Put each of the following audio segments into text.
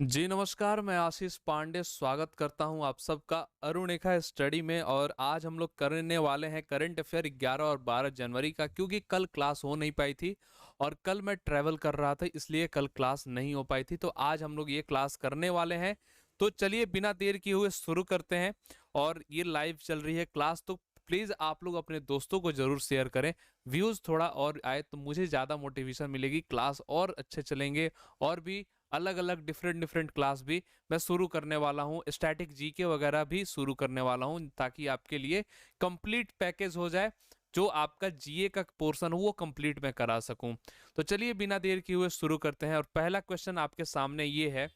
जी नमस्कार, मैं आशीष पांडे स्वागत करता हूं आप सबका अरुणिका स्टडी में। और आज हम लोग करने वाले हैं करंट अफेयर 11 और 12 जनवरी का, क्योंकि कल क्लास हो नहीं पाई थी और कल मैं ट्रैवल कर रहा था, इसलिए कल क्लास नहीं हो पाई थी। तो आज हम लोग ये क्लास करने वाले हैं। तो चलिए बिना देर किए हुए शुरू करते हैं। और ये लाइव चल रही है क्लास, तो प्लीज़ आप लोग अपने दोस्तों को जरूर शेयर करें। व्यूज़ थोड़ा और आए तो मुझे ज़्यादा मोटिवेशन मिलेगी, क्लास और अच्छे चलेंगे। और भी अलग अलग डिफरेंट डिफरेंट क्लास भी मैं शुरू करने वाला हूँ, स्टैटिक जीके वगैरह भी शुरू करने वाला हूँ, ताकि आपके लिए कंप्लीट पैकेज हो जाए। जो आपका जीए का पोर्शन हो वो कंप्लीट मैं करा सकूं। तो चलिए बिना देर किए हुए शुरू करते हैं। और पहला क्वेश्चन आपके सामने ये है,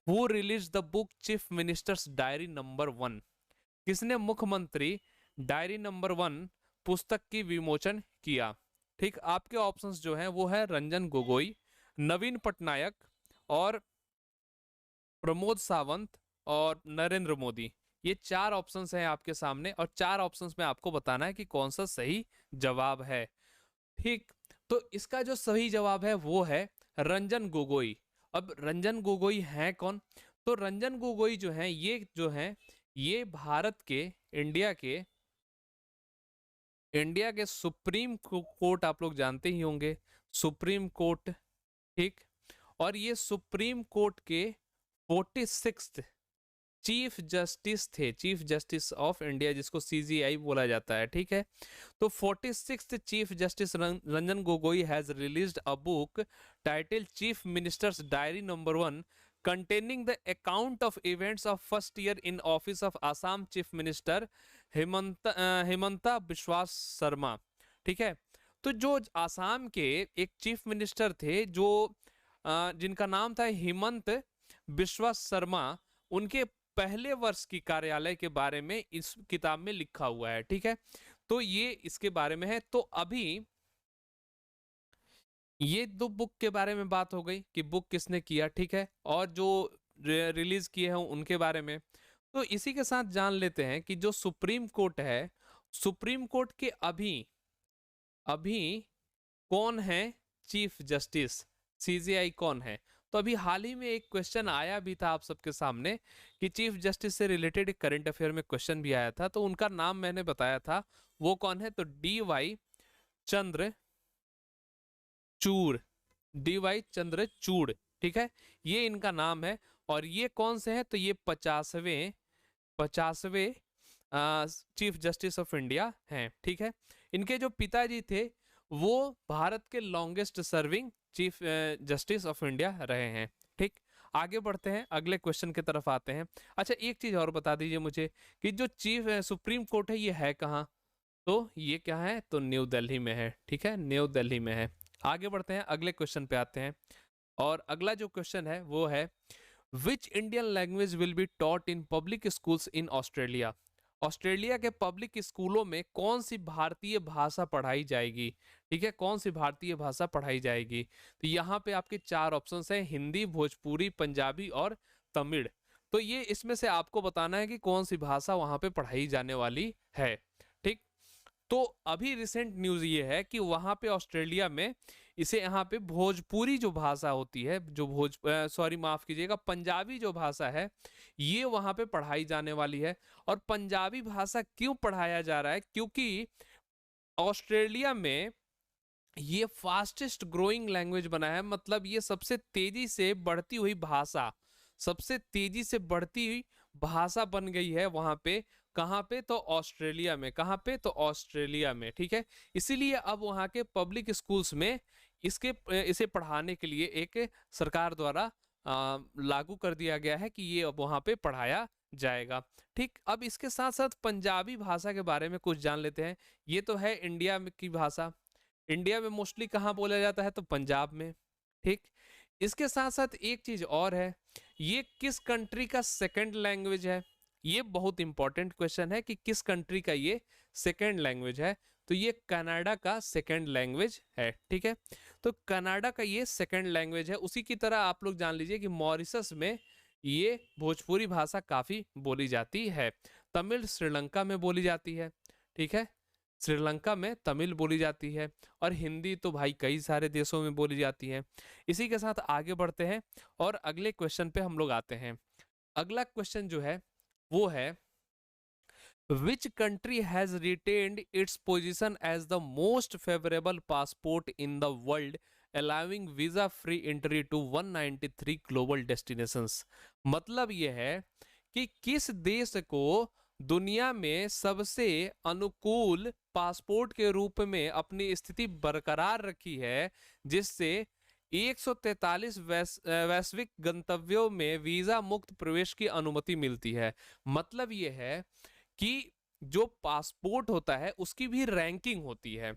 वो release the book chief ministers diary number 1। किसने मुख्यमंत्री डायरी नंबर 1 पुस्तक की विमोचन किया? ठीक, आपके ऑप्शंस जो हैं वो है रंजन गोगोई, नवीन पटनायक, और प्रमोद सावंत, और नरेंद्र मोदी। ये चार ऑप्शंस हैं आपके सामने, और चार ऑप्शंस में आपको बताना है कि कौन सा सही जवाब है। ठीक, तो इसका जो सही जवाब है वो है रंजन गोगोई। अब रंजन गोगोई हैं कौन? तो रंजन गोगोई जो हैं ये भारत के, इंडिया के इंडिया के सुप्रीम कोर्ट, आप लोग जानते ही होंगे, सुप्रीम कोर्ट। ठीक, और ये सुप्रीम कोर्ट के 46th चीफ जस्टिस थे, चीफ जस्टिस ऑफ इंडिया, जिसको सीजीआई बोला जाता है। ठीक है, तो 46th chief justice Ranjan Gogoi has released a book title chief ministers diary number 1 containing the account of events of first year in office of Assam Chief Minister Himanta Biswas Sarma. ठीक है, तो जो आसाम के एक चीफ मिनिस्टर थे, जो जिनका नाम था हिमंत बिश्वास शर्मा, उनके पहले वर्ष की कार्यालय के बारे में इस किताब में लिखा हुआ है। ठीक है, तो ये इसके बारे में है। तो अभी ये दो बुक के बारे में बात हो गई कि बुक किसने किया, ठीक है, और जो रिलीज किए हैं उनके बारे में। तो इसी के साथ जान लेते हैं कि जो सुप्रीम कोर्ट है, सुप्रीम कोर्ट के अभी अभी कौन है चीफ जस्टिस, सीजीआई कौन है? तो अभी हाल ही में एक क्वेश्चन आया भी था आप सबके सामने कि चीफ जस्टिस से रिलेटेड करंट अफेयर में क्वेश्चन भी आया था, तो उनका नाम मैंने बताया था। वो कौन है? तो डी चंद्र चूड़, चंद्रचूड़। ठीक है, ये इनका नाम है। और ये कौन से हैं? तो ये 50वें चीफ जस्टिस ऑफ इंडिया हैं। ठीक है, इनके जो पिताजी थे वो भारत के longest serving chief justice of India रहे हैं। ठीक, आगे बढ़ते हैं, अगले क्वेश्चन की तरफ आते हैं। अच्छा, एक चीज और बता दीजिए मुझे कि जो चीफ सुप्रीम कोर्ट है ये है कहाँ? तो ये क्या है? तो न्यू दिल्ली में है। ठीक है, न्यू दिल्ली में है। आगे बढ़ते हैं, अगले क्वेश्चन पे आते हैं। और अगला जो क्वेश्चन है वो है, which Indian language will be taught in public schools in Australia? Australia के पब्लिक स्कूलों में कौन सी भारतीय भाषा पढ़ाई जाएगी? ठीक है, कौन सी भारतीय भाषा पढ़ाई जाएगी? तो यहाँ पे आपके चार ऑप्शंस हैं, हिंदी, भोजपुरी, पंजाबी और तमिल। तो ये इसमें से आपको बताना है कि कौन सी भाषा वहाँ पे पढ़ाई जाने वाली है। ठीक, तो अभी रिसेंट न्यूज ये है कि वहां पे ऑस्ट्रेलिया में इसे, यहाँ पे भोजपुरी जो भाषा होती है, जो सॉरी माफ कीजिएगा, पंजाबी जो भाषा है, ये वहां पे पढ़ाई जाने वाली है। और पंजाबी भाषा क्यों पढ़ाया जा रहा है? क्योंकि ऑस्ट्रेलिया में ये फास्टेस्ट ग्रोइंग लैंग्वेज बना है, मतलब ये सबसे तेजी से बढ़ती हुई भाषा, सबसे तेजी से बढ़ती हुई भाषा बन गई है वहां पे। कहाँ पे? तो ऑस्ट्रेलिया में। कहाँ पे? तो ऑस्ट्रेलिया में। ठीक है, इसीलिए अब वहाँ के पब्लिक स्कूल्स में इसे पढ़ाने के लिए एक सरकार द्वारा लागू कर दिया गया है कि ये अब वहाँ पे पढ़ाया जाएगा। ठीक, अब इसके साथ साथ पंजाबी भाषा के बारे में कुछ जान लेते हैं। ये तो है इंडिया में की भाषा, इंडिया में मोस्टली कहाँ बोला जाता है? तो पंजाब में। ठीक, इसके साथ साथ एक चीज और है, ये किस कंट्री का सेकंड लैंग्वेज है? ये बहुत इंपॉर्टेंट क्वेश्चन है कि किस कंट्री का ये सेकंड लैंग्वेज है। तो ये कनाडा का सेकंड लैंग्वेज है। ठीक है, तो कनाडा का ये सेकंड लैंग्वेज है। उसी की तरह आप लोग जान लीजिए कि मॉरिशस में ये भोजपुरी भाषा काफी बोली जाती है। तमिल श्रीलंका में बोली जाती है। ठीक है, श्रीलंका में तमिल बोली जाती है, और हिंदी तो भाई कई सारे देशों में बोली जाती है। इसी के साथ आगे बढ़ते हैं और अगले क्वेश्चन पे हम लोग आते हैं। अगला क्वेश्चन जो है वो है, which country has retained its position as the most favorable passport in the world, allowing visa free entry to 193 global destinations? मतलब यह है कि किस देश को दुनिया में सबसे अनुकूल पासपोर्ट के रूप में अपनी स्थिति बरकरार रखी है, जिससे 143 वैश्विक गंतव्यों में वीजा मुक्त प्रवेश की अनुमति मिलती है। मतलब यह है कि जो पासपोर्ट होता है उसकी भी रैंकिंग होती है,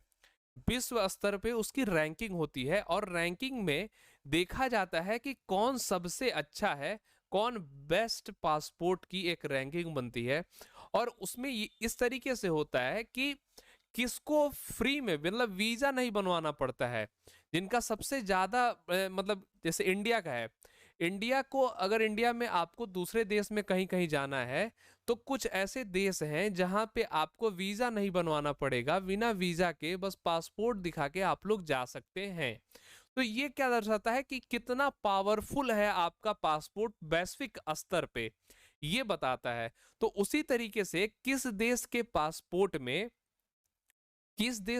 विश्व स्तर पे उसकी रैंकिंग होती है, और रैंकिंग में देखा जाता है कि कौन सबसे अच्छा है, कौन बेस्ट पासपोर्ट की एक रैंकिंग बनती है। और उसमें इस तरीके से होता है कि किसको फ्री में मतलब वीजा नहीं बनवाना पड़ता है, जिनका सबसे ज्यादा मतलब जैसे इंडिया का है, इंडिया को अगर इंडिया में आपको दूसरे देश में कहीं कहीं जाना है तो कुछ ऐसे देश हैं जहां पे आपको वीजा नहीं बनवाना पड़ेगा, बिना वीजा के बस पासपोर्ट दिखा के आप लोग जा सकते हैं। तो ये क्या दर्शाता है कि कितना पावरफुल है आपका पासपोर्ट वैश्विक स्तर पे, ये बताता है। तो उसी तरीके से किस देश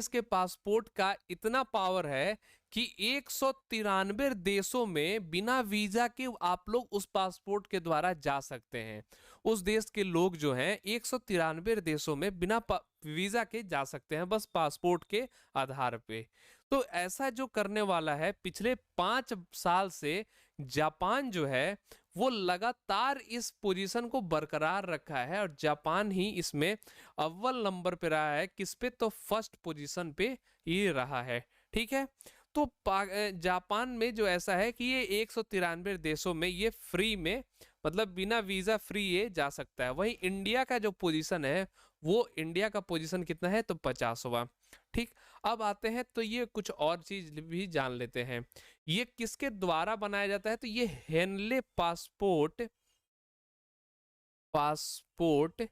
के पासपोर्ट का इतना पावर है कि 193 देशों में बिना वीजा के आप लोग उस पासपोर्ट के द्वारा जा सकते हैं। उस देश के लोग जो हैं 193 देशों में बिना वीजा के जा सकते हैं, बस पासपोर्ट के आधार पे। तो ऐसा जो करने वाला है, पिछले 5 साल से जापान जो है वो लगातार इस पोजीशन को बरकरार रखा है, और जापान ही इसमें अव्वल नंबर पे रहा है। किस पे? तो फर्स्ट पोजीशन पे ये रहा है। ठीक है, तो जापान में जो ऐसा है कि ये 193 देशों में ये फ्री में मतलब बिना वीजा फ्री ये जा सकता है। वहीं इंडिया का जो पोजीशन है वो इंडिया का पोजीशन कितना है? तो 50वां। ठीक, अब आते हैं तो ये कुछ और चीज भी जान लेते हैं। ये किसके द्वारा बनाया जाता है? तो ये हेनले पासपोर्ट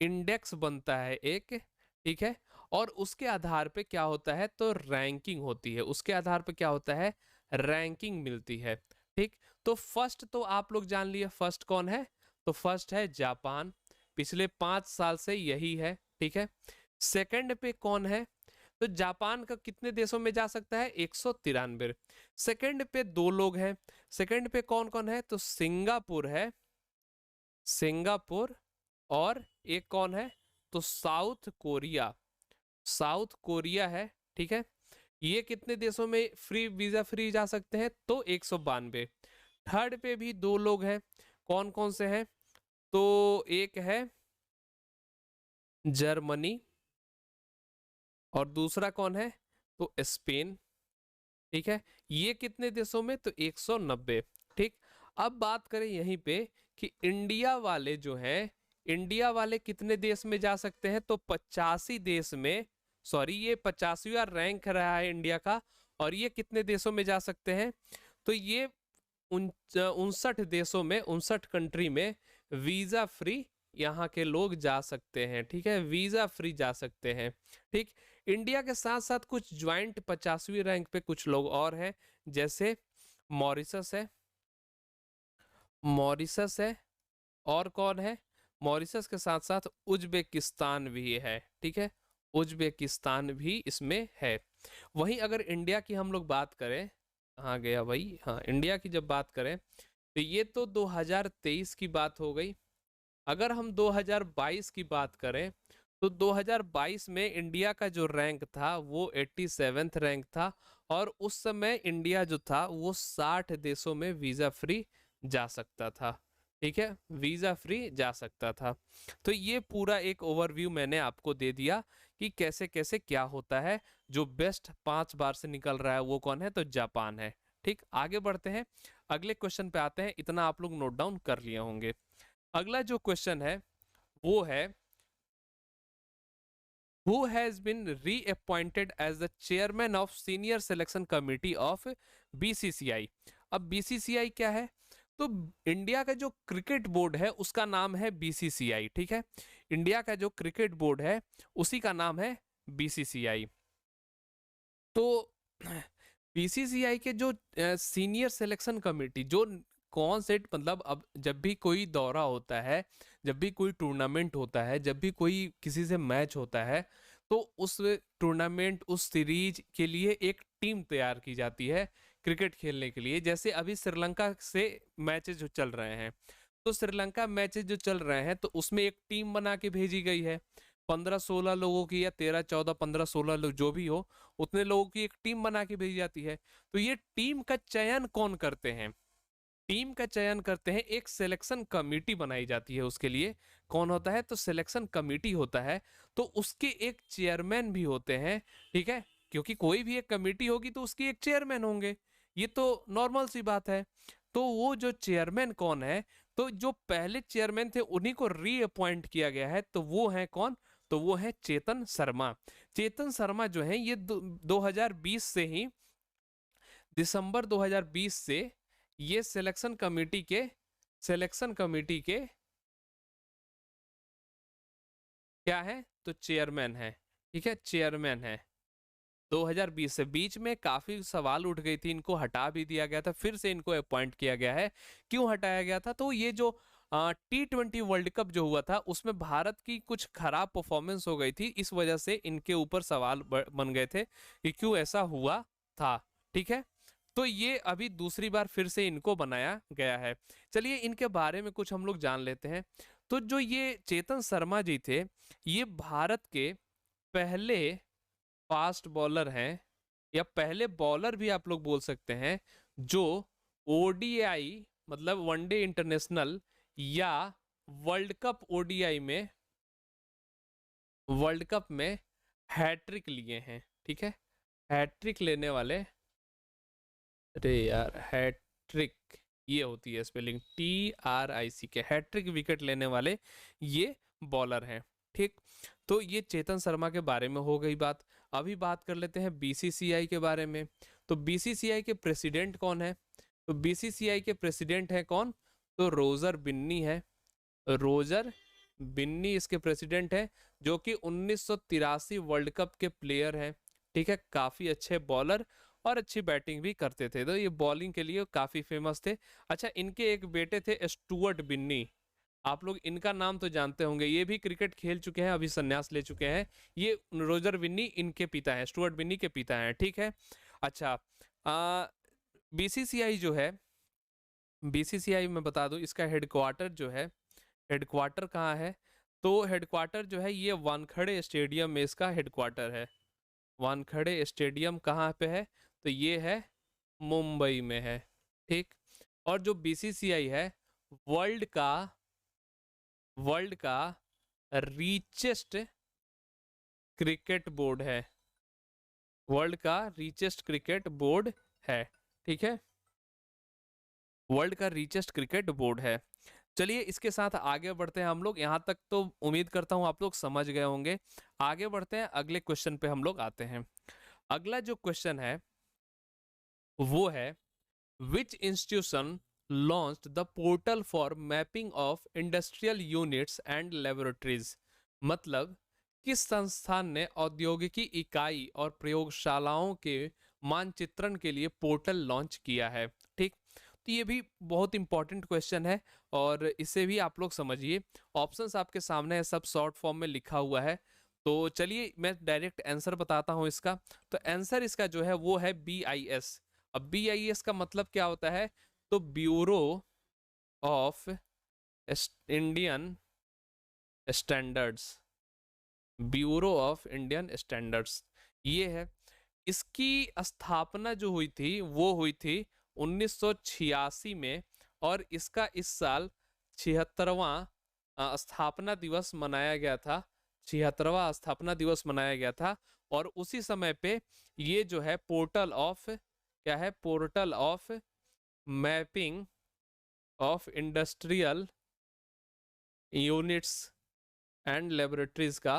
इंडेक्स बनता है एक। ठीक है, और उसके आधार पे क्या होता है? तो रैंकिंग होती है, उसके आधार पे क्या होता है? रैंकिंग मिलती है। ठीक, तो फर्स्ट तो आप लोग जान लिए, फर्स्ट कौन है? तो फर्स्ट है जापान, पिछले 5 साल से यही है। ठीक है, सेकंड पे कौन है? तो जापान का कितने देशों में जा सकता है? 193। सेकंड पे 2 लोग हैं, सेकंड पे कौन कौन है? तो सिंगापुर है, सिंगापुर, और एक कौन है? तो साउथ कोरिया, साउथ कोरिया है। ठीक है, ये कितने देशों में फ्री वीजा फ्री जा सकते हैं? तो 192। थर्ड पे भी 2 लोग हैं, कौन कौन से हैं? तो एक है जर्मनी, और दूसरा कौन है? तो स्पेन। ठीक है, ये कितने देशों में? तो 190। ठीक, अब बात करें यहीं पे कि इंडिया वाले जो हैं, इंडिया वाले कितने देश में जा सकते हैं? तो 85 देश में, सॉरी ये 50वां रैंक रहा है इंडिया का, और ये कितने देशों में जा सकते हैं? तो ये 59 देशों में, 59 कंट्री में वीजा फ्री यहाँ के लोग जा सकते हैं। ठीक है, वीजा फ्री जा सकते हैं। ठीक, इंडिया के साथ साथ कुछ ज्वाइंट 50वीं रैंक पे कुछ लोग और हैं, जैसे मॉरिशस है, मॉरिशस है, और कौन है? मॉरिशस के साथ साथ उज्बेकिस्तान भी है। ठीक है, उज्बेकिस्तान भी इसमें है। वहीं अगर इंडिया की हम लोग बात करें, कहाँ गया भाई? हाँ, इंडिया की जब बात करें तो ये तो 2023 की बात हो गई। अगर हम 2022 की बात करें तो 2022 में इंडिया का जो रैंक था वो 87th रैंक था, और उस समय इंडिया जो था वो 60 देशों में वीजा फ्री जा सकता था। ठीक है, वीजा फ्री जा सकता था। तो ये पूरा एक ओवरव्यू मैंने आपको दे दिया कि कैसे कैसे क्या होता है। जो बेस्ट 5 बार से निकल रहा है वो कौन है? तो जापान है। ठीक, आगे बढ़ते हैं, अगले क्वेश्चन पे आते हैं। इतना आप लोग नोट डाउन कर लिए होंगे। अगला जो क्वेश्चन है वो है, who has been reappointed as the chairman of senior selection committee of BCCI? अब BCCI क्या है? तो इंडिया का जो क्रिकेट बोर्ड है उसका नाम है BCCI। ठीक है, इंडिया का जो क्रिकेट बोर्ड है उसी का नाम है बीसीसीआई। तो बीसीसीआई के जो सीनियर सिलेक्शन कमेटी, जो कौन सेट, मतलब अब जब भी कोई दौरा होता है, जब भी कोई टूर्नामेंट होता है, जब भी कोई किसी से मैच होता है, तो उस टूर्नामेंट, उस सीरीज के लिए एक टीम तैयार की जाती है क्रिकेट खेलने के लिए। जैसे अभी श्रीलंका से मैचेस जो चल रहे हैं, तो श्रीलंका मैचेस जो चल रहे हैं तो उसमें एक टीम बना के भेजी गई है, 15-16 लोगों की, या 13-14-15-16 लोग जो भी हो, उतने लोगों की एक टीम बना के भेजी जाती है। तो ये टीम का चयन कौन करते हैं? टीम का चयन करते हैं, एक सिलेक्शन कमेटी बनाई जाती है उसके लिए। कौन होता है? तो सिलेक्शन कमेटी होता है, तो उसके एक चेयरमैन भी होते हैं, ठीक है, क्योंकि कोई भी एक कमेटी होगी तो उसकी एक चेयरमैन होंगे, ये तो नॉर्मल सी बात है। तो वो जो चेयरमैन कौन है, तो जो पहले चेयरमैन थे उन्हीं को रीअपॉइंट किया गया है, तो वो है कौन? तो वो है चेतन शर्मा। चेतन शर्मा जो है ये 2020 से ही, दिसंबर 2020 से ये सिलेक्शन कमेटी के क्या है? तो चेयरमैन है, ठीक है, चेयरमैन है। 2020 से, बीच में काफी सवाल उठ गई थी, इनको हटा भी दिया गया था, फिर से इनको अपॉइंट किया गया है। क्यों हटाया गया था? तो ये जो T20 वर्ल्ड कप जो हुआ था उसमें भारत की कुछ खराब परफॉर्मेंस हो गई थी, इस वजह से इनके ऊपर सवाल बन गए थे कि क्यों ऐसा हुआ था, ठीक है। तो ये अभी दूसरी बार फिर से इनको बनाया गया है। चलिए इनके बारे में कुछ हम लोग जान लेते हैं। तो जो ये चेतन शर्मा जी थे, ये भारत के पहले फास्ट बॉलर हैं, या पहले बॉलर भी आप लोग बोल सकते हैं, जो ओडीआई मतलब वनडे इंटरनेशनल या वर्ल्ड कप में हैट्रिक लिए हैं, ठीक है। हैट्रिक लेने वाले, अरे यार, हैट्रिक ये होती है स्पेलिंग TRIC के, हैट्रिक विकेट लेने वाले ये बॉलर हैं, ठीक। तो ये चेतन शर्मा के बारे में हो गई बात। अभी बात कर लेते हैं बीसीसीआई के बारे में। तो बीसीसीआई के प्रेसिडेंट कौन है? तो बीसीसीआई के प्रेसिडेंट है कौन? तो रोजर बिन्नी है। रोजर बिन्नी इसके प्रेसिडेंट है, जो कि 1983 वर्ल्ड कप के प्लेयर हैं, ठीक है, काफी अच्छे बॉलर और अच्छी बैटिंग भी करते थे, तो ये बॉलिंग के लिए काफी फेमस थे। अच्छा, इनके एक बेटे थे स्टुअर्ट बिन्नी, आप लोग इनका नाम तो जानते होंगे, ये भी क्रिकेट खेल चुके हैं, अभी संन्यास ले चुके हैं। ये रोजर बिन्नी इनके पिता हैं, स्टुअर्ट बिन्नी के पिता हैं, ठीक है। अच्छा, बीसीसीआई जो है, बीसीसीआई में बता दूं, इसका हेडक्वार्टर जो है, हेडक्वार्टर कहाँ है? तो हेडक्वार्टर जो है ये वानखड़े स्टेडियम में इसका हेडक्वार्टर है। वानखड़े स्टेडियम कहाँ पे है? तो ये है मुंबई में है, ठीक। और जो बीसीसीआई है, वर्ल्ड का वर्ल्ड का रीचेस्ट क्रिकेट बोर्ड है, वर्ल्ड का रीचेस्ट क्रिकेट बोर्ड है, ठीक है, वर्ल्ड का रीचेस्ट क्रिकेट बोर्ड है। चलिए इसके साथ आगे बढ़ते हैं हम लोग, यहाँ तक तो उम्मीद करता हूँ आप लोग समझ गए होंगे। आगे बढ़ते हैं, अगले क्वेश्चन पे हम लोग आते हैं। अगला जो क्वेश्चन है वो है, विच institution launched the portal for mapping of industrial units and laboratories? मतलब किस संस्थान ने औद्योगिकी इकाई और प्रयोगशालाओं के मानचित्रण के लिए पोर्टल लॉन्च किया है, ठीक। तो ये भी बहुत इंपॉर्टेंट क्वेश्चन है, और इसे भी आप लोग समझिए। ऑप्शंस आपके सामने है, सब शॉर्ट फॉर्म में लिखा हुआ है। तो चलिए मैं डायरेक्ट आंसर बताता हूँ इसका। तो आंसर इसका जो है वो है BIS। अब BIS का मतलब क्या होता है? तो bureau of Indian standards, bureau of Indian standards ये है। इसकी स्थापना जो हुई थी वो हुई थी 1986 में, और इसका इस साल 76वां स्थापना दिवस मनाया गया था, 76वां स्थापना दिवस मनाया गया था। और उसी समय पे ये जो है पोर्टल ऑफ, क्या है? Portal of mapping of industrial units and laboratories का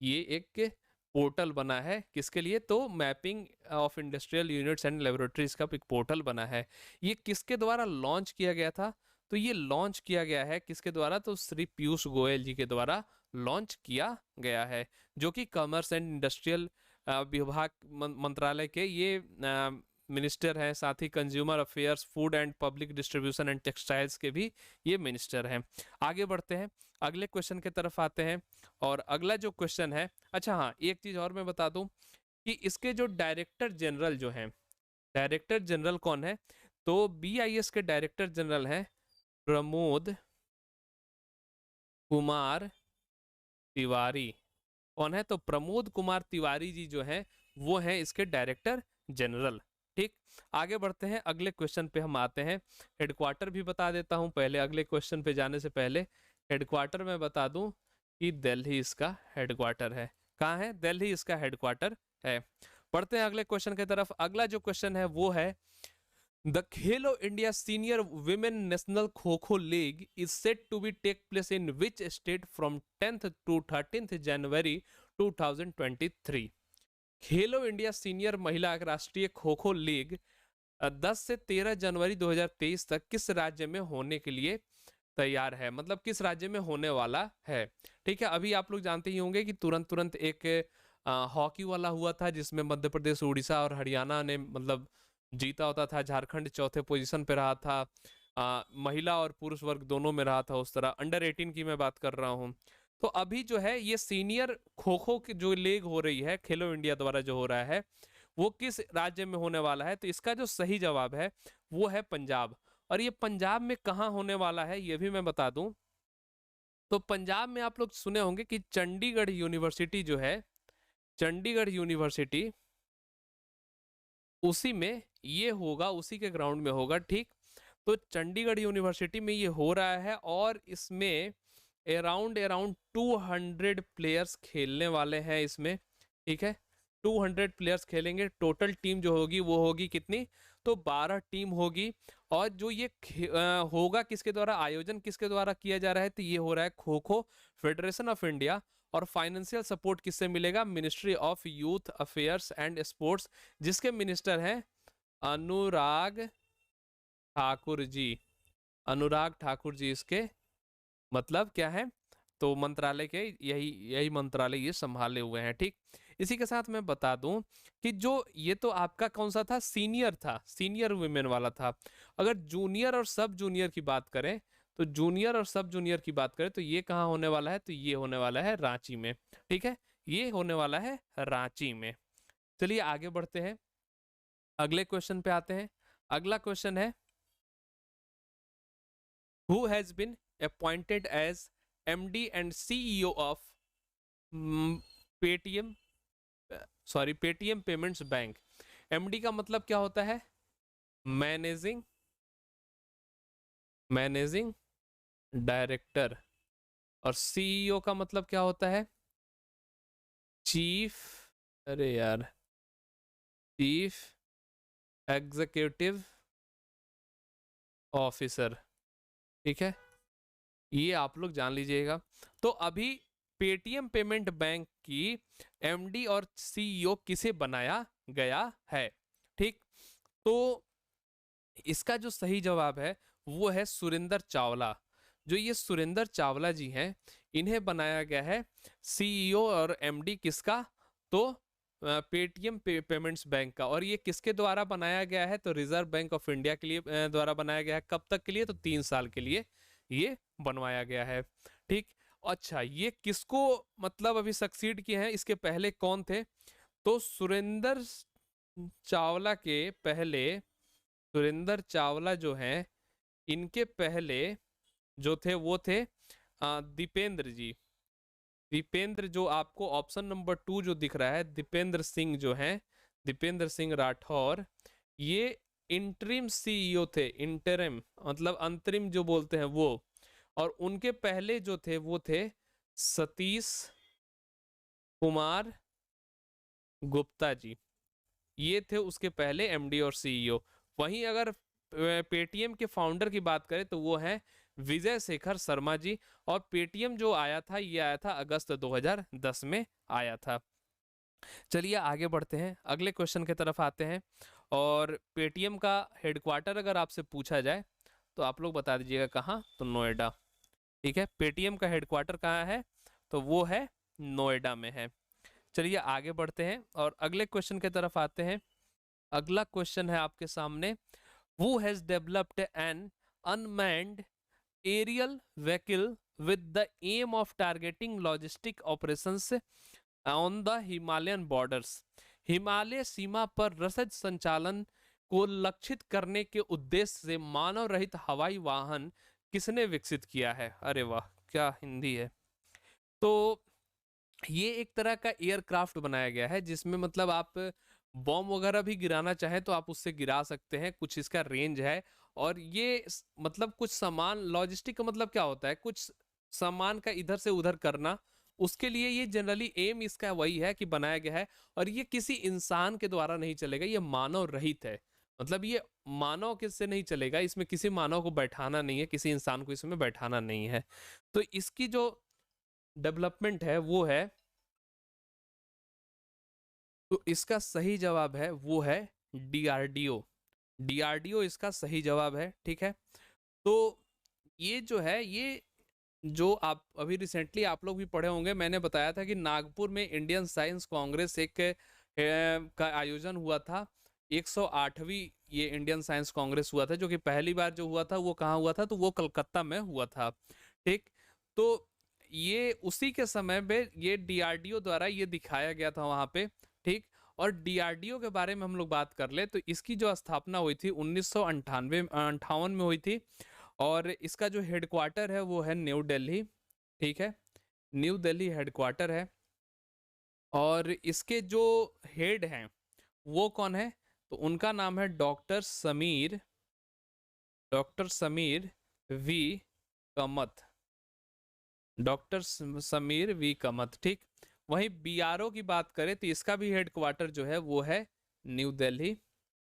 ये एक पोर्टल बना है। किसके लिए? तो mapping of industrial units and laboratories का एक पोर्टल बना है। ये किसके द्वारा लॉन्च किया गया था? तो ये लॉन्च किया गया है किसके द्वारा? तो श्री पीयूष गोयल जी के द्वारा लॉन्च किया गया है, जो कि कॉमर्स एंड इंडस्ट्रियल विभाग मंत्रालय के ये मिनिस्टर हैं, साथ ही consumer affairs, food and public distribution and textiles के भी ये मिनिस्टर हैं। आगे बढ़ते हैं, अगले क्वेश्चन की तरफ आते हैं। और अगला जो क्वेश्चन है, अच्छा हाँ, एक चीज और मैं बता दूं कि इसके जो डायरेक्टर जनरल जो हैं, डायरेक्टर जनरल कौन है, तो BIS के डायरेक्टर जनरल हैं प्रमोद कुमार तिवारी। कौन है, तो प्रमोद कुमार तिवारी जी जो हैं वो हैं इसके डायरेक्टर जनरल। ठीक, आगे बढ़ते हैं, अगले क्वेश्चन पे हम आते हैं। हेडक्वार्टर भी बता देता हूं पहले, अगले क्वेश्चन पे जाने से पहले हेडक्वार्टर मैं बता दूं कि दिल्ली इसका हेडक्वार्टर है। कहाँ है, दिल्ली इसका हेडक्वार्टर है। पढ़ते हैं अगले क्वेश्चन की तरफ। अगला जो क्वेश्चन है वो है, the Khelo India senior women national kho kho league is set to be take place in which state from 10th to 13th January 2023। Khelo India senior महिला राष्ट्रीय खो खो लीग 10 से 13 जनवरी 2023 तक किस राज्य में होने के लिए तैयार है, मतलब किस राज्य में होने वाला है। ठीक है, अभी आप लोग जानते ही होंगे कि तुरंत तुरंत एक हॉकी वाला हुआ था जिसमें मध्य प्रदेश, उड़ीसा और हरियाणा ने मतलब जीता होता था, झारखंड चौथे पोजीशन पे रहा था, महिला और पुरुष वर्ग दोनों में रहा था। उस तरह अंडर 18 की मैं बात कर रहा हूँ। तो अभी जो है ये सीनियर खो खो की जो लीग हो रही है खेलो इंडिया द्वारा जो हो रहा है वो किस राज्य में होने वाला है, तो इसका जो सही जवाब है वो है पंजाब। और ये पंजाब में कहाँ होने वाला है ये भी मैं बता दूं, तो पंजाब में आप लोग सुने होंगे कि चंडीगढ़ यूनिवर्सिटी जो है, चंडीगढ़ यूनिवर्सिटी उसी में ये होगा, उसी के ग्राउंड में होगा। ठीक, तो चंडीगढ़ यूनिवर्सिटी में ये हो रहा है और इसमें अराउंड अराउंड 200 प्लेयर्स खेलने वाले हैं इसमें। ठीक है, 200 प्लेयर्स खेलेंगे। टोटल टीम जो होगी वो होगी कितनी, तो 12 टीम होगी। और जो ये होगा किसके द्वारा, आयोजन किसके द्वारा किया जा रहा है, तो ये हो रहा है kho kho federation of India. और फाइनेंशियल सपोर्ट किससे मिलेगा, ministry of youth affairs and sports, जिसके मिनिस्टर हैं अनुराग ठाकुर जी। अनुराग ठाकुर जी इसके मतलब क्या है, तो मंत्रालय के यही यही मंत्रालय ये संभाले हुए हैं। ठीक, इसी के साथ मैं बता दूं कि जो ये तो आपका कौन सा था, सीनियर था, सीनियर वुमेन वाला था। अगर जूनियर और सब जूनियर की बात करें, तो जूनियर और सब जूनियर की बात करें तो ये कहाँ होने वाला है, तो ये होने वाला है रांची में। ठीक है, ये होने वाला है रांची में। चलिए आगे बढ़ते हैं, अगले क्वेश्चन पे आते हैं। अगला क्वेश्चन है, who has been appointed as MD and CEO of Paytm, sorry Paytm payments bank. MD का मतलब क्या होता है, मैनेजिंग मैनेजिंग डायरेक्टर। और CEO का मतलब क्या होता है, चीफ, अरे यार, चीफ एग्जीक्यूटिव ऑफिसर। ठीक है, ये आप लोग जान लीजिएगा। तो अभी पेटीएम पेमेंट बैंक की MD और CEO किसे बनाया गया है। ठीक, तो इसका जो सही जवाब है वो है सुरेंद्र चावला। जो ये सुरेंद्र चावला जी हैं इन्हें बनाया गया है CEO और MD किसका, तो पेटीएम पेमेंट्स बैंक का। और ये किसके द्वारा बनाया गया है, तो रिजर्व बैंक ऑफ इंडिया के लिए द्वारा बनाया गया है। कब तक के लिए, तो 3 साल के लिए ये बनवाया गया है। ठीक, अच्छा ये किसको मतलब अभी सक्सीड किए हैं, इसके पहले कौन थे, तो सुरेंद्र चावला के पहले, सुरेंद्र चावला जो हैं इनके पहले जो थे वो थे दीपेंद्र जी। दीपेंद्र, जो आपको ऑप्शन नंबर 2 जो दिख रहा है, दीपेंद्र सिंह जो हैं, दीपेंद्र सिंह राठौर, ये इंटरिम CEO थे। इंटरिम मतलब अंतरिम जो बोलते हैं वो। और उनके पहले जो थे वो थे सतीश कुमार गुप्ता जी, ये थे उसके पहले MD और CEO। वहीं अगर पेटीएम के फाउंडर की बात करें तो वो हैं विजय शेखर शर्मा जी। और पेटीएम जो आया था ये आया था अगस्त 2010 में आया था। चलिए आगे बढ़ते हैं, अगले क्वेश्चन की तरफ आते हैं। और पेटीएम का हेडक्वार्टर अगर आपसे पूछा जाए तो आप लोग बता दीजिएगा कहाँ, तो नोएडा। ठीक है, पेटीएम का हेडक्वार्टर कहाँ है, तो वो है नोएडा में है। चलिए आगे बढ़ते हैं और अगले क्वेश्चन की तरफ आते हैं। अगला क्वेश्चन है आपके सामने, who has developed an unmanned aerial vehicle with the aim of targeting logistic operations on the Himalayan borders। Himalaya सीमा पर रसद संचालन को लक्षित करने के उद्देश्य से मानव रहित हवाई वाहन किसने विकसित किया है? अरे वाह, क्या हिंदी है। तो ये एक तरह का एयरक्राफ्ट बनाया गया है जिसमें मतलब आप बॉम्ब वगैरह भी गिराना चाहे तो आप उससे गिरा सकते हैं, कुछ इसका रेंज है। और ये मतलब कुछ सामान, लॉजिस्टिक का मतलब क्या होता है, कुछ सामान का इधर से उधर करना, उसके लिए ये जनरली एम इसका वही है कि बनाया गया है। और ये किसी इंसान के द्वारा नहीं चलेगा, ये मानव रहित है। मतलब ये मानव किससे नहीं चलेगा, इसमें किसी मानव को बैठाना नहीं है, किसी इंसान को इसमें बैठाना नहीं है। तो इसकी जो डेवलपमेंट है वो है, तो इसका सही जवाब है वो है डीआरडीओ। डीआरडीओ इसका सही जवाब है, ठीक है। तो ये जो है, ये जो आप अभी रिसेंटली आप लोग भी पढ़े होंगे, मैंने बताया था कि नागपुर में इंडियन साइंस कांग्रेस एक का आयोजन हुआ था। 108वीं ये इंडियन साइंस कांग्रेस हुआ था, जो कि पहली बार जो हुआ था वो कहाँ हुआ था, तो वो कलकत्ता में हुआ था, ठीक। तो ये उसी के समय में ये डीआरडीओ द्वारा ये दिखाया गया था वहां पे, ठीक। और डीआरडीओ के बारे में हम लोग बात कर ले तो इसकी जो स्थापना हुई थी 1998 में हुई थी। और इसका जो हेडक्वार्टर है वो है न्यू दिल्ली, ठीक है, न्यू दिल्ली हेडक्वार्टर है। और इसके जो हेड हैं वो कौन है, तो उनका नाम है doctor Sameer V Kamath, doctor Sameer V Kamath, ठीक। वहीं बीआरओ की बात करें तो इसका भी हेडक्वार्टर जो है वो है न्यू दिल्ली,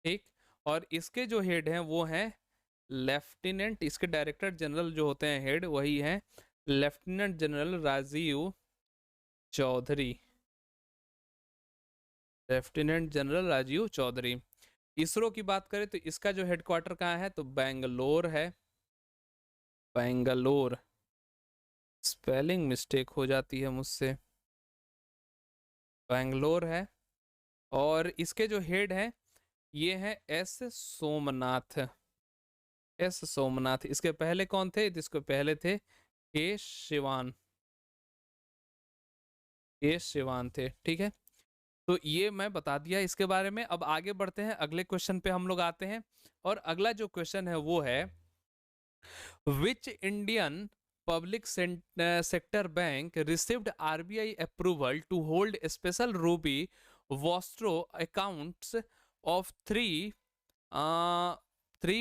ठीक। और इसके जो हेड हैं वो हैं लेफ्टिनेंट, इसके डायरेक्टर जनरल जो होते हैं हेड वही हैं lieutenant general Rajiv Chaudhary, lieutenant general Rajiv Chaudhary. ISRO की बात करें तो इसका जो हेडक्वार्टर कहाँ है, तो बेंगलोर है, बेंगलोर। स्पेलिंग मिस्टेक हो जाती है मुझसे, बेंगलोर है। और इसके जो हेड हैं ये हैं एस सोमनाथ, एस सोमनाथ। इसके पहले कौन थे, इसके पहले थे के शिवान, के शिवान थे, ठीक है। तो ये मैं बता दिया इसके बारे में। अब आगे बढ़ते हैं, अगले क्वेश्चन पे हम लोग आते हैं। और अगला जो क्वेश्चन है वो है, which Indian public sector bank received RBI approval to hold special rupee vostro accounts of three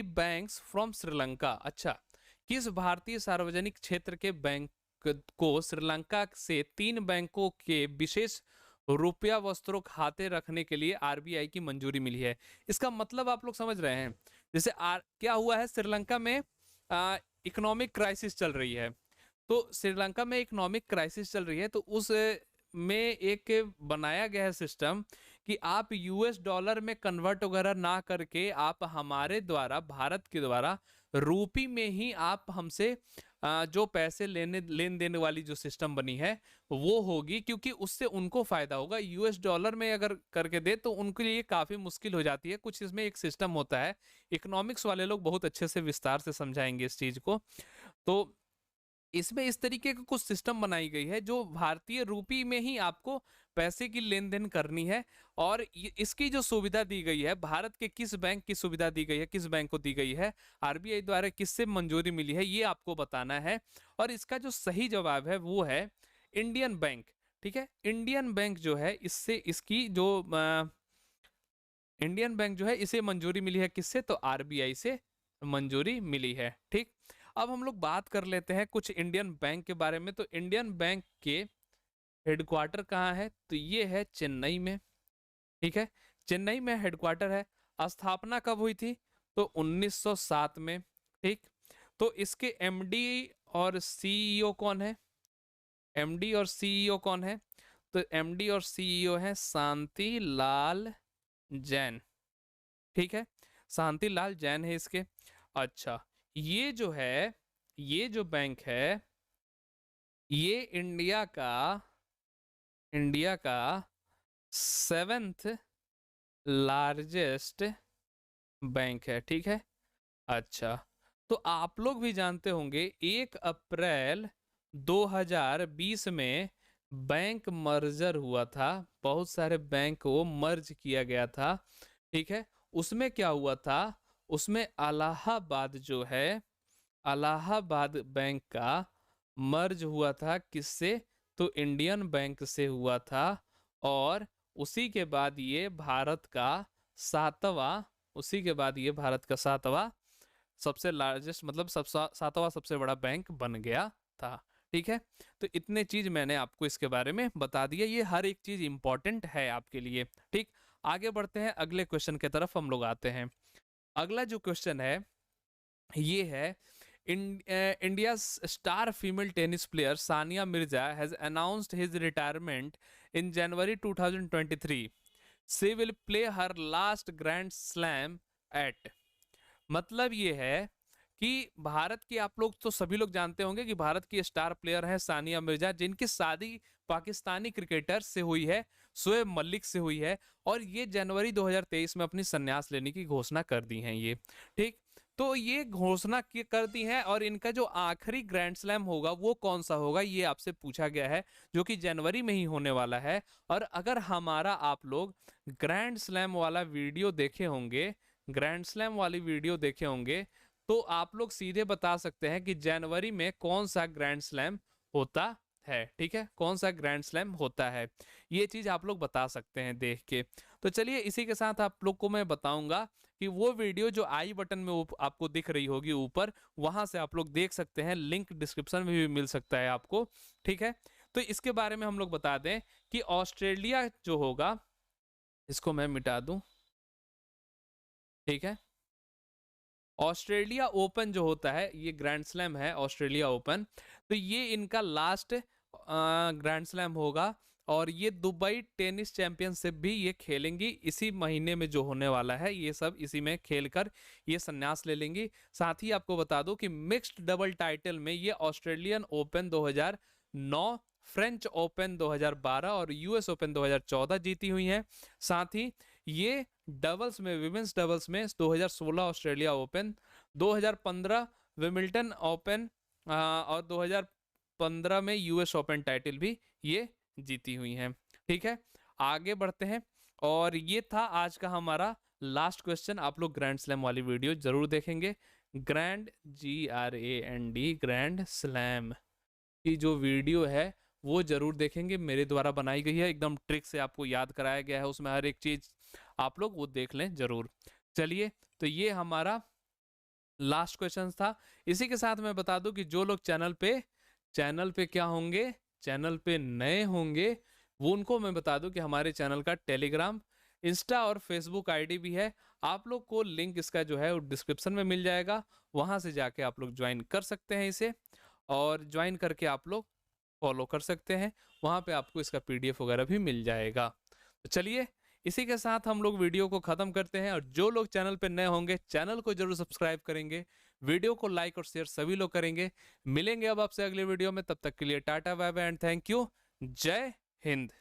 banks from Sri Lanka. अच्छा, किस भारतीय सार्वजनिक क्षेत्र के बैंक को श्रीलंका से 3 बैंकों के विशेष रुपया वस्त्रों खाते रखने के लिए आरबीआई की मंजूरी मिली है? इसका मतलब आप लोग समझ रहे हैं। जैसे क्या हुआ है, श्रीलंका में इकोनॉमिक क्राइसिस चल रही है। तो श्रीलंका में इकोनॉमिक क्राइसिस चल रही है, तो उस में एक बनाया गया है सिस्टम कि आप यूएस डॉलर में कन्वर्ट वगैरह ना करके आप हमारे द्वारा, भारत के द्वारा रूपी में ही आप हमसे जो पैसे लेन देने वाली जो सिस्टम बनी है वो होगी, क्योंकि उससे उनको फायदा होगा। यूएस डॉलर में अगर करके दे तो उनके लिए काफी मुश्किल हो जाती है। कुछ इसमें एक सिस्टम होता है, इकोनॉमिक्स वाले लोग बहुत अच्छे से विस्तार से समझाएंगे इस चीज को। तो इसमें इस तरीके का कुछ सिस्टम बनाई गई है जो भारतीय रूपी में ही आपको पैसे की लेन देन करनी है। और इसकी जो सुविधा दी गई है, भारत के किस बैंक की सुविधा दी गई है, किस बैंक को दी गई है, आरबीआई द्वारा किससे मंजूरी मिली है, ये आपको बताना है। और इसका जो सही जवाब है वो है इंडियन बैंक, ठीक है। इंडियन बैंक जो है इससे इसकी जो इंडियन बैंक जो है इसे मंजूरी मिली है, किससे, तो आरबीआई से मंजूरी मिली है, ठीक। अब हम लोग बात कर लेते हैं कुछ इंडियन बैंक के बारे में। तो इंडियन बैंक के हेडक्वार्टर कहाँ है, तो ये है चेन्नई में, ठीक है, चेन्नई में हेडक्वार्टर है। स्थापना कब हुई थी, तो 1907 में, ठीक। तो इसके एमडी और सीईओ कौन है, एमडी और सीईओ कौन है, तो एमडी और सीईओ है शांति लाल जैन, ठीक है, शांति लाल जैन है इसके। अच्छा, ये जो है, ये जो बैंक है ये इंडिया का 7th लार्जेस्ट बैंक है, ठीक है। अच्छा, तो आप लोग भी जानते होंगे 1 अप्रैल 2020 में बैंक मर्जर हुआ था, बहुत सारे बैंक को मर्ज किया गया था, ठीक है। उसमें क्या हुआ था, उसमें इलाहाबाद जो है, इलाहाबाद बैंक का मर्ज हुआ था किससे, तो इंडियन बैंक से हुआ था। और उसी के बाद ये भारत का सातवां उसी के बाद ये भारत का सातवां सबसे लार्जेस्ट, मतलब सातवां सबसे बड़ा बैंक बन गया था, ठीक है। तो इतने चीज मैंने आपको इसके बारे में बता दिया, ये हर एक चीज इंपॉर्टेंट है आपके लिए, ठीक। आगे बढ़ते हैं, अगले क्वेश्चन की तरफ हम लोग आते हैं। अगला जो क्वेश्चन है ये है, India star female tennis player Sania Mirza has announced his retirement in January 2023। She will play her last grand slam at, मतलब ये है कि भारत की, आप लोग तो सभी लोग जानते होंगे कि भारत की स्टार प्लेयर है सानिया मिर्जा, जिनकी शादी पाकिस्तानी क्रिकेटर से हुई है, शोएब मलिक से हुई है, और ये जनवरी 2023 में अपनी संन्यास लेने की घोषणा कर दी है ये, ठीक। तो ये घोषणा कर दी है, और इनका जो आखिरी ग्रैंड स्लैम होगा वो कौन सा होगा, ये आपसे पूछा गया है, जो कि जनवरी में ही होने वाला है। और अगर हमारा आप लोग ग्रैंड स्लैम वाला वीडियो देखे होंगे, ग्रैंड स्लैम वाली वीडियो देखे होंगे, तो आप लोग सीधे बता सकते हैं कि जनवरी में कौन सा ग्रैंड स्लैम होता है, ठीक है, कौन सा ग्रैंड स्लैम होता है, ये चीज आप लोग बता सकते हैं देख के। तो चलिए, इसी के साथ आप लोग को मैं बताऊंगा कि वो वीडियो जो आई बटन में आपको दिख रही होगी ऊपर, वहां से आप लोग देख सकते हैं, लिंक डिस्क्रिप्शन में भी मिल सकता है आपको, ठीक है। तो इसके बारे में हम लोग बता दें कि ऑस्ट्रेलिया जो होगा, इसको मैं मिटा दूं, ठीक है। ऑस्ट्रेलिया ओपन जो होता है, ये ग्रैंड स्लैम है ऑस्ट्रेलिया ओपन, तो ये इनका लास्ट ग्रैंड स्लैम होगा। और ये दुबई टेनिस चैंपियनशिप भी ये खेलेंगी इसी महीने में जो होने वाला है, ये सब इसी में खेलकर ये संन्यास ले लेंगी। साथ ही आपको बता दूं कि मिक्स्ड डबल टाइटल में ये ऑस्ट्रेलियन ओपन 2009, फ्रेंच ओपन 2012 और यूएस ओपन 2014 जीती हुई हैं। साथ ही ये डबल्स में, विमेंस डबल्स में 2016 ऑस्ट्रेलिया ओपन, 2015 विमिल्टन ओपन, और 2015 में यूएस ओपन टाइटल भी ये जीती हुई हैं, ठीक है। आगे बढ़ते हैं, और ये था आज का हमारा लास्ट क्वेश्चन। आप लोग ग्रैंड स्लैम वाली वीडियो जरूर देखेंगे, ग्रैंड GRAND ग्रैंड स्लैम की जो वीडियो है वो जरूर देखेंगे, मेरे द्वारा बनाई गई है, एकदम ट्रिक से आपको याद कराया गया है, उसमें हर एक चीज आप लोग वो देख लें जरूर। चलिए, तो ये हमारा लास्ट क्वेश्चन था। इसी के साथ मैं बता दूं कि जो लोग चैनल पे क्या होंगे, चैनल पे नए होंगे, वो उनको मैं बता दूं कि हमारे चैनल का टेलीग्राम, इंस्टा और फेसबुक आईडी भी है। आप लोग को लिंक इसका जो है वो डिस्क्रिप्शन में मिल जाएगा, वहां से जाके आप लोग ज्वाइन कर सकते हैं इसे, और ज्वाइन करके आप लोग फॉलो कर सकते हैं, वहां पे आपको इसका PDF वगैरह भी मिल जाएगा। तो चलिए, इसी के साथ हम लोग वीडियो को खत्म करते हैं, और जो लोग चैनल पर नए होंगे चैनल को जरूर सब्सक्राइब करेंगे, वीडियो को लाइक और शेयर सभी लोग करेंगे। मिलेंगे अब आपसे अगले वीडियो में, तब तक के लिए tata bye bye and thank you, जय हिंद।